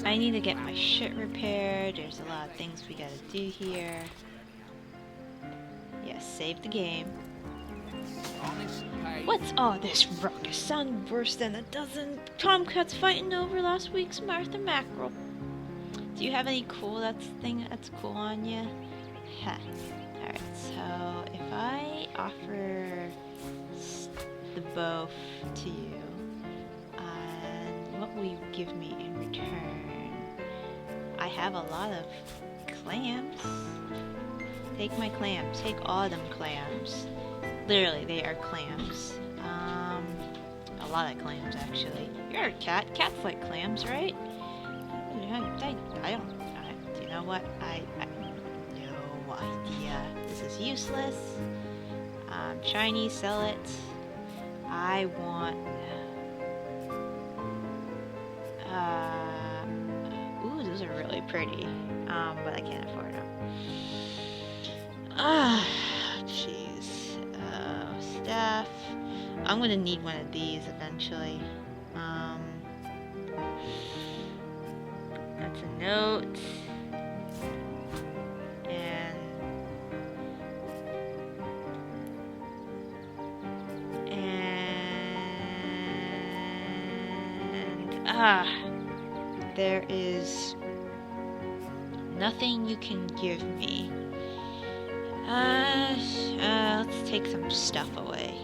I need to get my shit repaired. There's a lot of things we gotta do here. Yes, save the game. What's all this ruckus? Sound worse than a dozen tomcats fighting over last week's Martha Mackerel. Do you have any thing that's cool on you? Heh. Alright, so if I offer the bow to you, and what will you give me in return? I have a lot of clams. Take my clams. Take all them clams. Literally, they are clams. A lot of clams, actually. You're a cat. Cats like clams, right? Do you know what? I no idea. This is useless. Shiny, sell it. I want... ooh, those are really pretty. But I can't afford them. Jeez. Staff. I'm gonna need one of these eventually. That's a note. And there is nothing you can give me. Let's take some stuff away.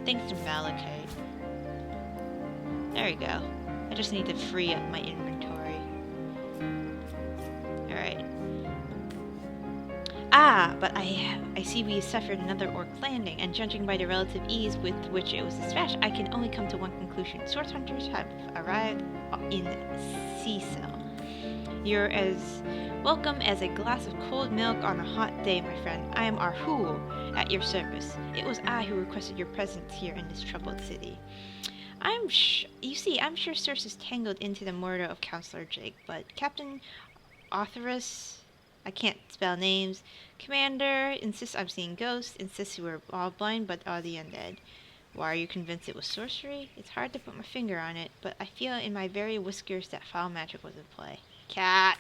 Thanks to Malachite. There we go. I just need to free up my inventory. Alright. But I see we suffered another orc landing, and judging by the relative ease with which it was dispatched, I can only come to one conclusion. Sword hunters have arrived in Cecil. You're as welcome as a glass of cold milk on a hot day, my friend. I am Arhul, at your service. It was I who requested your presence here in this troubled city. You see, I'm sure Circe is tangled into the murder of Counselor Jake, but Captain Arthurus, I can't spell names, Commander, insists I'm seeing ghosts, insists we're all blind but are the undead. Why are you convinced it was sorcery? It's hard to put my finger on it, but I feel in my very whiskers that foul magic was at play. Cat.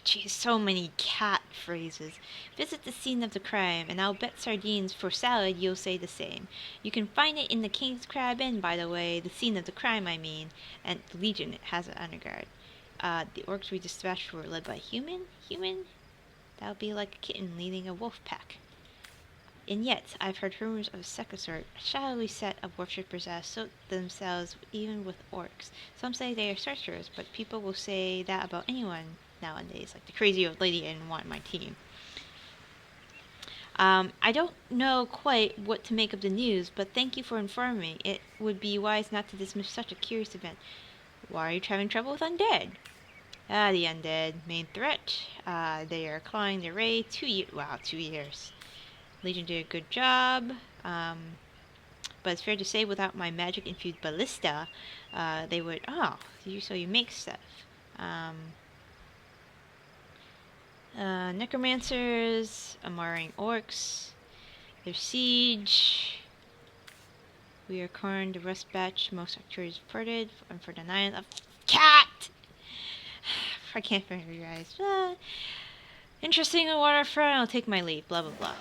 Geez, so many cat phrases. Visit the scene of the crime, and I'll bet sardines for salad you'll say the same. You can find it in the King's Crab Inn, by the way, the scene of the crime, I mean, and the Legion has an underguard. The orcs we dispatched were led by human? That would be like a kitten leading a wolf pack. And yet, I've heard rumors of a second sort, a shadowy set of worshippers that associate themselves even with orcs. Some say they are sorcerers, but people will say that about anyone nowadays, like the crazy old lady I didn't want my team. I don't know quite what to make of the news, but thank you for informing me. It would be wise not to dismiss such a curious event. Why are you having trouble with undead? The undead. Main threat. They are clawing their way. 2 years. Wow, 2 years. Legion did a good job. But it's fair to say without my magic-infused ballista, they would... Oh, so you make stuff. Necromancers, Amaring orcs, their siege. We are cornered the rest batch, most actors reported, and for the 9th of cat! I can't figure you guys. Interesting waterfront, I'll take my leave, blah blah blah.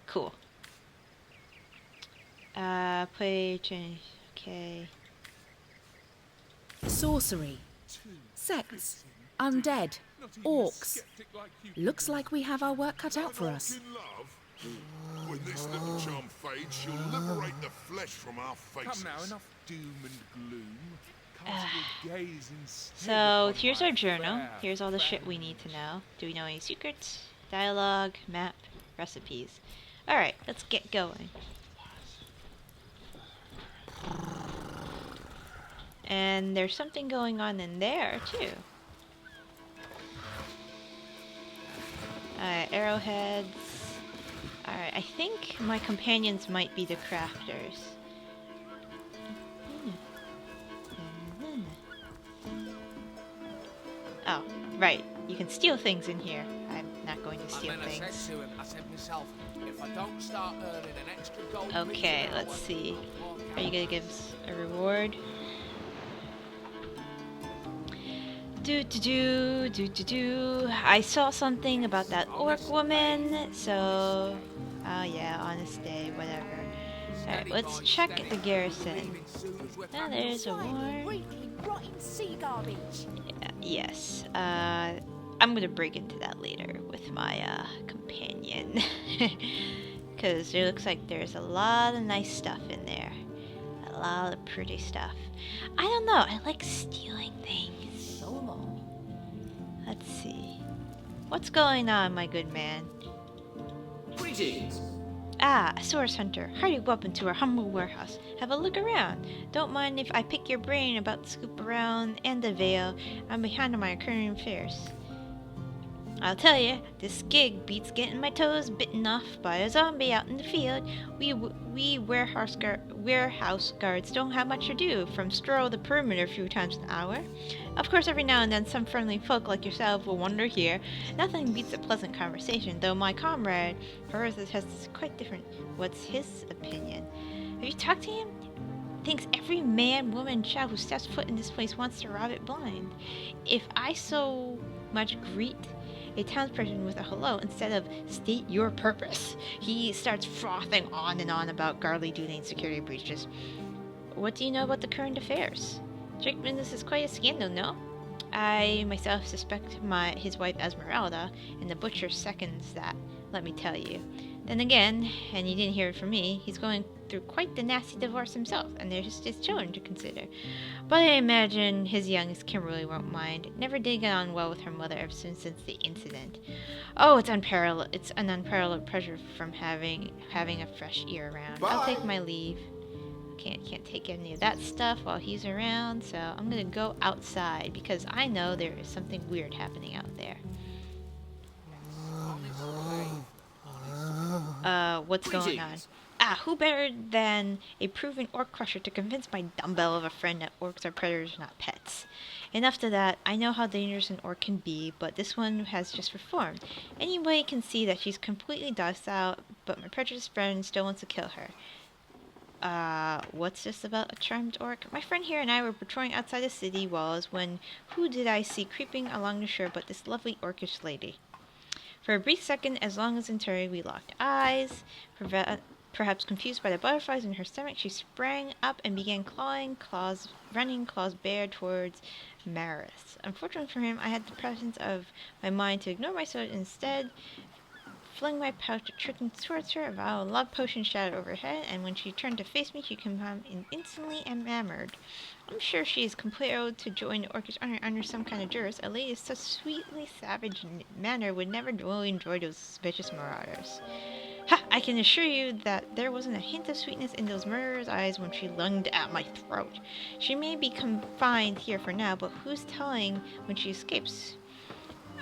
Cool. Play change, okay. Sorcery, sects, undead, orcs. Looks like we have our work cut out for us. When this little charm fades, she'll liberate the flesh from our faces. Come now, enough doom and gloom. So, here's our journal. Here's all the shit we need to know. Do we know any secrets? Dialogue, map, recipes. Alright, let's get going. And there's something going on in there, too. Alright, arrowheads. Alright, I think my companions might be the crafters. Oh, right. You can steal things in here. I'm not going to steal And then I things. said to him, I said myself, if I don't start earning an extra gold piece Okay, an let's hour, see. I'll walk Are you out. gonna give us a reward? Do. I saw something about that orc woman, so... Oh yeah, honest day, whatever. Alright, Steady, let's boy, check steady. the We're garrison. leaving soon as we're Ah, packed there's a up. Slimy, war. wrinkly, rotten sea garbage. Yes, I'm gonna break into that later with my, companion. Because it looks like there's a lot of nice stuff in there. A lot of pretty stuff. I don't know, I like stealing things. So long. Let's see. What's going on, my good man? Greetings. Ah, a source hunter. Hearty welcome to our humble warehouse. Have a look around. Don't mind if I pick your brain about the scoop around and the veil. I'm behind on my current affairs. I'll tell you, this gig beats getting my toes bitten off by a zombie out in the field. We warehouse guards don't have much to do from stroll the perimeter a few times an hour. Of course, every now and then some friendly folk like yourself will wander here. Nothing beats a pleasant conversation, though my comrade, hers has quite different. What's his opinion? Have you talked to him? Thinks every man, woman, child who steps foot in this place wants to rob it blind. If I so much greet a townsperson with a hello instead of state your purpose, he starts frothing on and on about guardly duty and security breaches. What do you know about the current affairs? Drake business is quite a scandal, no? I myself suspect his wife Esmeralda, and the butcher seconds that, let me tell you. Then again, and you didn't hear it from me, he's going through quite the nasty divorce himself, and there's his children to consider. But I imagine his youngest Kimberly won't mind. Never did get on well with her mother ever since the incident. Oh, it's unparalleled. It's an unparalleled pleasure from having a fresh ear around. I'll take my leave. Can't take any of that stuff while he's around, so I'm gonna go outside because I know there is something weird happening out there. What's going on? Ah, who better than a proven orc crusher to convince my dumbbell of a friend that orcs are predators, not pets? Enough to that, I know how dangerous an orc can be, but this one has just reformed. Anybody can see that she's completely docile, but my prejudiced friend still wants to kill her. What's this about a charmed orc? My friend here and I were patrolling outside the city walls when who did I see creeping along the shore but this lovely orcish lady? For a brief second, as long as in turn, we locked eyes. Perhaps confused by the butterflies in her stomach, she sprang up and began running claws bare towards Maris. Unfortunately for him, I had the presence of my mind to ignore my sword and instead fling my pouch tripping towards her. A vial of love potion shadowed overhead, and when she turned to face me, she came instantly enamored. I'm sure she is compelled to join the orcish army under some kind of duress. A lady of such sweetly savage manner would never really enjoy those suspicious marauders. Ha! I can assure you that there wasn't a hint of sweetness in those murderers' eyes when she lunged at my throat. She may be confined here for now, but who's telling when she escapes?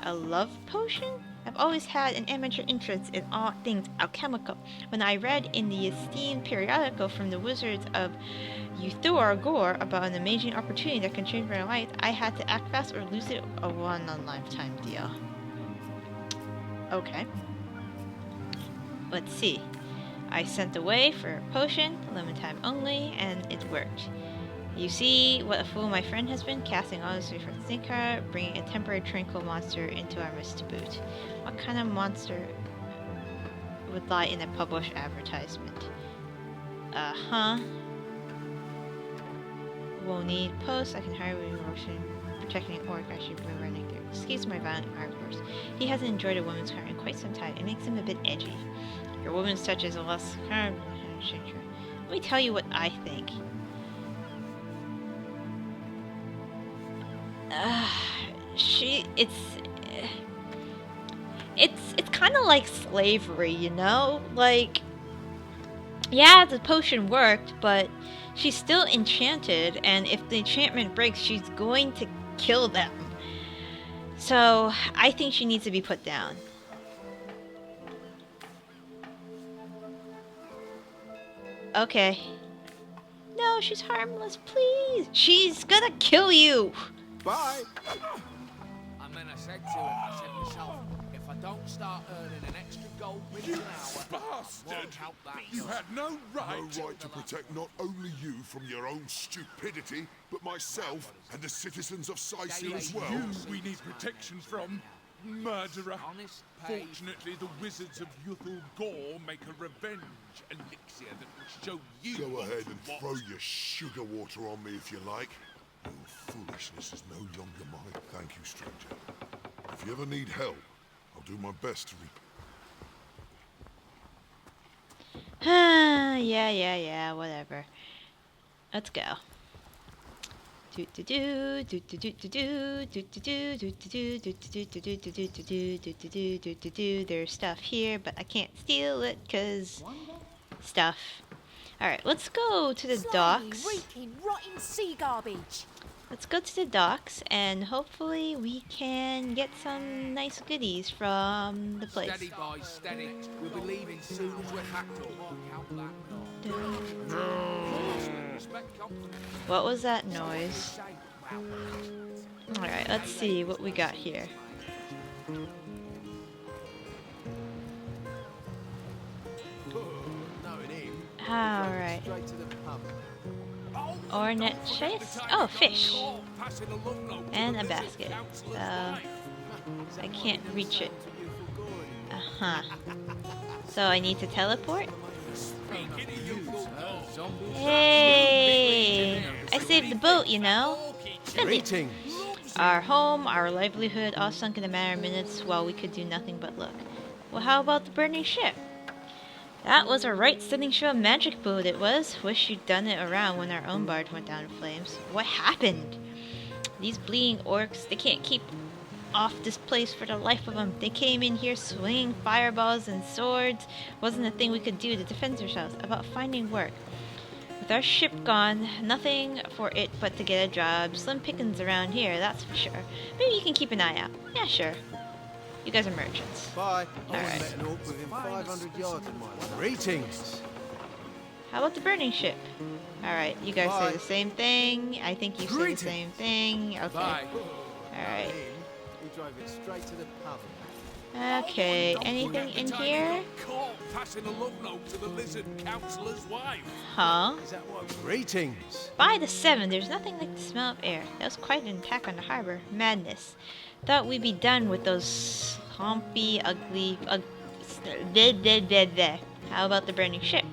A love potion? I've always had an amateur interest in all things alchemical. When I read in the esteemed periodical from the Wizards of Euthor Gore about an amazing opportunity that can change my life, I had to act fast or lose it. A one-on-lifetime deal. Okay. Let's see. I sent away for a potion, limited time only, and it worked. You see what a fool my friend has been, casting all this for the snake card, bringing a temporary tranquil monster into our midst to boot. What kind of monster would lie in a published advertisement? Uh-huh. We'll need posts. I can hire with motion. Protecting an orc I should be running through. Excuse my violent outburst. He hasn't enjoyed a woman's car in quite some time. It makes him a bit edgy. Your woman's touch is a less... Let me tell you what I think. It's kind of like slavery, you know? Like, yeah, the potion worked, but she's still enchanted, and if the enchantment breaks, she's going to kill them. So, I think she needs to be put down. Okay. No, she's harmless, please. She's gonna kill you. Bye. And then I said to him, I said myself, if I don't start earning an extra gold minute You an hour, I bastard! won't help that You girl. had no right to protect not only you from your own stupidity, but myself and the citizens of Sicily as well. You we need protection from, murderer. Honest, paid. Fortunately, the wizards of Yuthul Gore make a revenge elixir that will show you. Go what ahead to and watch. throw your sugar water on me if you like. Your foolishness is no longer mine. Thank you, stranger. If you ever need help, I'll do my best to Yeah, whatever. Let's go. There's stuff here, but I can't steal it because stuff. Alright, let's go to the Slimy, docks. reeking, rotten sea garbage. Let's go to the docks and hopefully we can get some nice goodies from the place. Steady, boys, steady. We'll be leaving soon as we're hacked up. Won't help that girl. Respect company. What was that noise? Say, well, Alright, let's see what we got here. Alright. Ornette chase? Oh, fish. And a basket. So, I can't reach it. Uh-huh. So I need to teleport? Hey! I saved the boat, you know? Greetings. Our home, our livelihood, all sunk in a matter of minutes while we could do nothing but look. Well, how about the burning ship? That was a right stunning show of magic boat it was. Wish you'd done it around when our own barge went down in flames. What happened? These bleeding orcs, they can't keep off this place for the life of them. They came in here swinging fireballs and swords. Wasn't a thing we could do to defend ourselves. About finding work. With our ship gone, nothing for it but to get a job. Slim pickings around here, that's for sure. Maybe you can keep an eye out. Yeah, sure. You guys are merchants. Bye. I Alright. met an orc within 500 yards of my life. Greetings. How about the burning ship? Alright, you guys Bye. say the same thing. I think you say the Greetings. same thing. Okay. bye. Alright. He drove it straight to the pub. Okay, anything in here? Caught passing a love note to the lizard councillor's wife. Huh? Is that what? Greetings. By the 7, there's nothing like the smell of air. That was quite an attack on the harbor. Madness. Thought we'd be done with those humpy, ugly, How about the burning ship?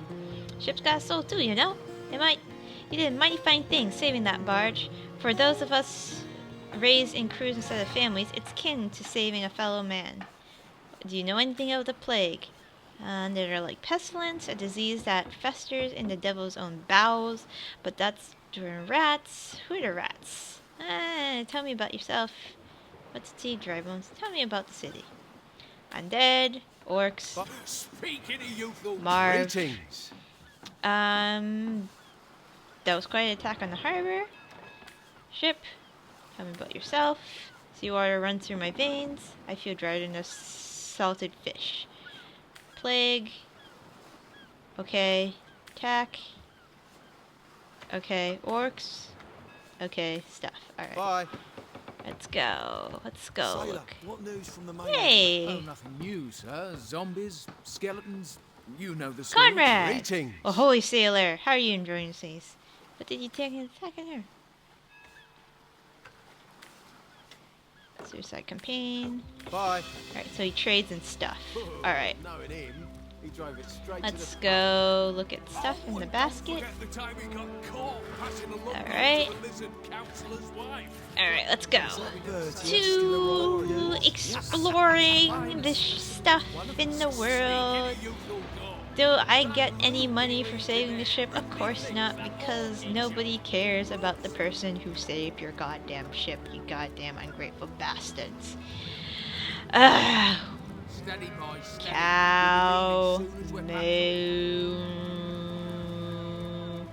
Ship's got a soul too, you know? You did a mighty fine thing saving that barge. For those of us raised in crews instead of families, it's kin to saving a fellow man. Do you know anything of the plague? They're like pestilence, a disease that festers in the devil's own bowels, but that's during rats. Who are the rats? Tell me about yourself. What's tea, dry bones? Tell me about the city. Undead, orcs, Speaking of youthful, Marv. Greetings. That was quite an attack on the harbor. Ship, tell me about yourself. Seawater runs through my veins. I feel drier than a salted fish. Plague. Okay. Attack. Okay. Orcs. Okay. Stuff. Alright. Bye. Let's go. Let's go. Sailor, Look. what news from the main? Oh, Hey! nothing new, sir. Zombies, skeletons, you know the score. Conrad! Greetings. Oh, holy sailor. How are you enjoying the seas? What did you take an attack in here? Suicide campaign. Bye. Alright, so he trades and stuff. Alright. Knowing him, he drove it straight Let's to the go look at stuff in the basket. forget the time he got caught passing a love Alright. note to the lizard councillor's wife. Alright, let's go. Birds To exploring the stuff in the world. Do I get any money for saving the ship? Of course not, because nobody cares about the person who saved your goddamn ship, you goddamn ungrateful bastards. Ugh. Steady, boys, steady. Cow. We'll be leaving soon as we're hacked Moo.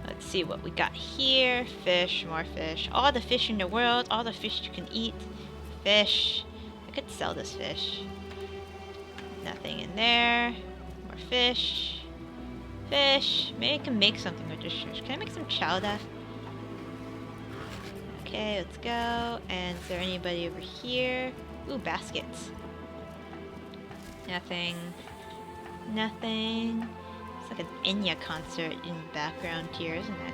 Let's see what we got here. Fish, more fish. All the fish in the world, all the fish you can eat. Fish. I could sell this fish. Nothing in there. More fish. Fish. Maybe I can make something with this fish. Can I make some chowder? Okay, let's go. And is there anybody over here? Ooh, baskets. Nothing. Nothing. It's like an Enya concert in the background here, isn't it?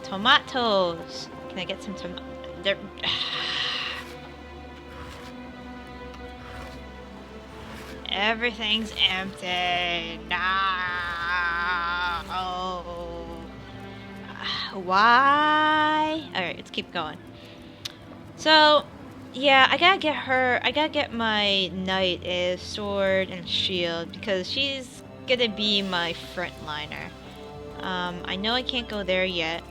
Tomatoes. Can I get some there? Everything's empty. No. Why? Alright, let's keep going. So, yeah, I gotta get my knight a sword and sword because she's gonna be my frontliner. I know I can't go there yet.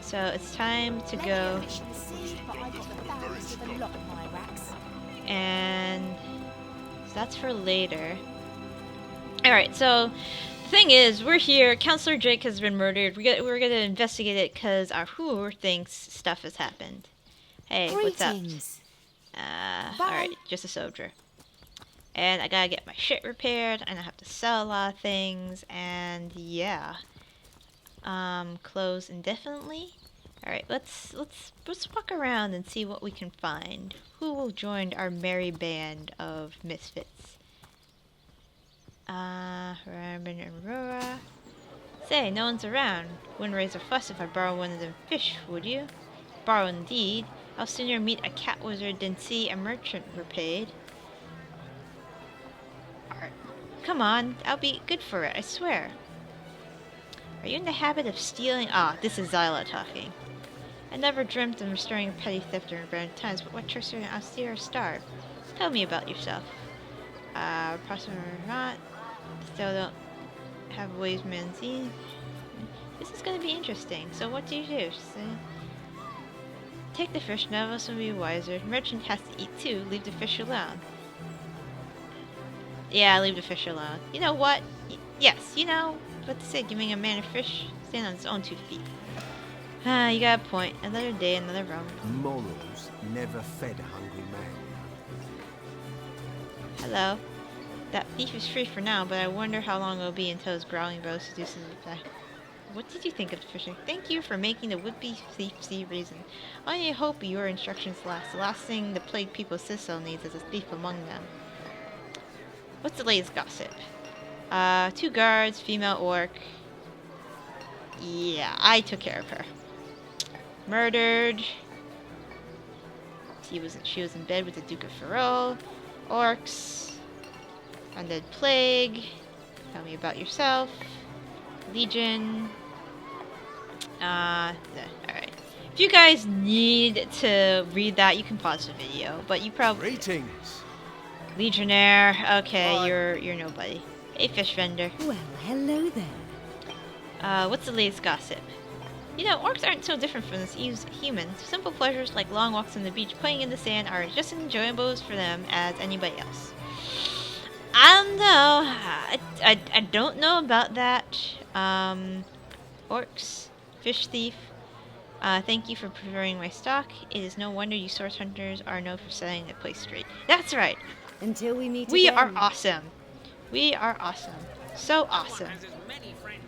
So it's time to go. And so that's for later. Alright, so the thing is, we're here. Counselor Drake has been murdered. We're gonna investigate it because our whore thinks stuff has happened. Hey, what's up? Alright, just a soldier. And I gotta get my shit repaired, and I have to sell a lot of things, and yeah. Close indefinitely. Alright, let's walk around and see what we can find. Who will join our merry band of misfits? Ramen and Aurora. Say, no one's around. Wouldn't raise a fuss if I borrow one of them fish, would you? Borrow indeed. I'll sooner meet a cat wizard than see a merchant repaid. Alright. Come on, I'll be good for it, I swear. Are you in the habit of stealing? Ah, this is Zyla talking. I never dreamt of restoring a petty theft during bad times, but what tricks are austere or starve? Tell me about yourself. Possible or not, still don't have ways man seen. This is gonna be interesting. So what do you do? Take the fish, none of us will be wiser. Merchant has to eat too, leave the fish alone. Yeah, leave the fish alone. You know what? Yes, you know what to say, giving a man a fish, stand on its own 2 feet. Ah, you got a point. Another day, another rum. Morals never fed a hungry man. Hello. That thief is free for now, but I wonder how long it'll be until his growling brows seduces him back. What did you think of the fishing? Thank you for making the would-be thief see reason. I hope your instructions last. The last thing the plague people Cicel needs is a thief among them. What's the latest gossip? 2 guards, female orc. Yeah, I took care of her. Murdered. She was in bed with the Duke of Ferrol. Orcs. Undead plague. Tell me about yourself. Legion. Alright. If you guys need to read that, you can pause the video, but you probably... Greetings. Legionnaire. Okay, you're nobody. Hey, fish vendor. Well, hello there. What's the latest gossip? You know, orcs aren't so different from these humans. Simple pleasures like long walks on the beach, playing in the sand are just as enjoyable for them as anybody else. I don't know. I don't know about that. Orcs. Fish thief. Thank you for preferring my stock. It is no wonder you source hunters are known for setting the place straight. That's right. Until we meet We again. are awesome. We are awesome. So awesome.